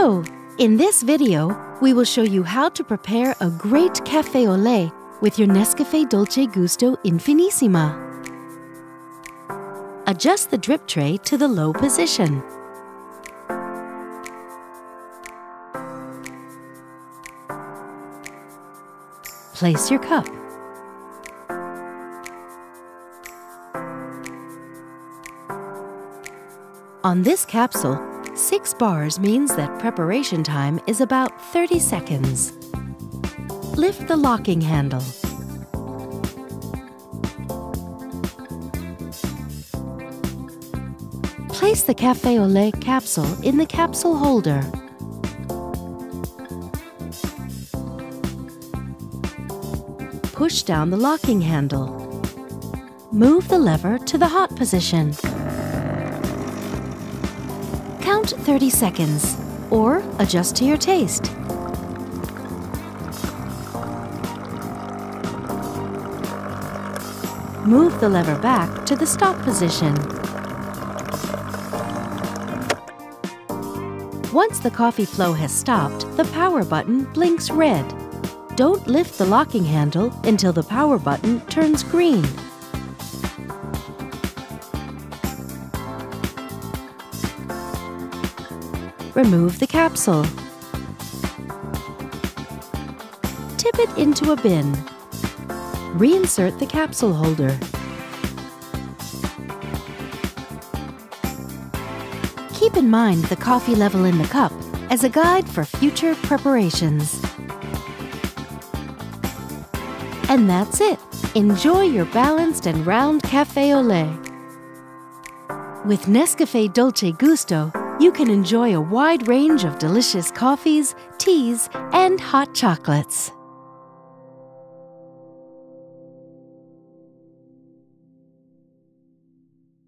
Hello! In this video, we will show you how to prepare a great café au lait with your NESCAFÉ Dolce Gusto Infinissima. Adjust the drip tray to the low position. Place your cup. On this capsule, 6 bars means that preparation time is about 30 seconds. Lift the locking handle. Place the café au lait capsule in the capsule holder. Push down the locking handle. Move the lever to the hot position. Count 30 seconds, or adjust to your taste. Move the lever back to the stop position. Once the coffee flow has stopped, the power button blinks red. Don't lift the locking handle until the power button turns green. Remove the capsule. Tip it into a bin. Reinsert the capsule holder. Keep in mind the coffee level in the cup as a guide for future preparations. And that's it! Enjoy your balanced and round café au lait. With NESCAFÉ Dolce Gusto, you can enjoy a wide range of delicious coffees, teas, and hot chocolates.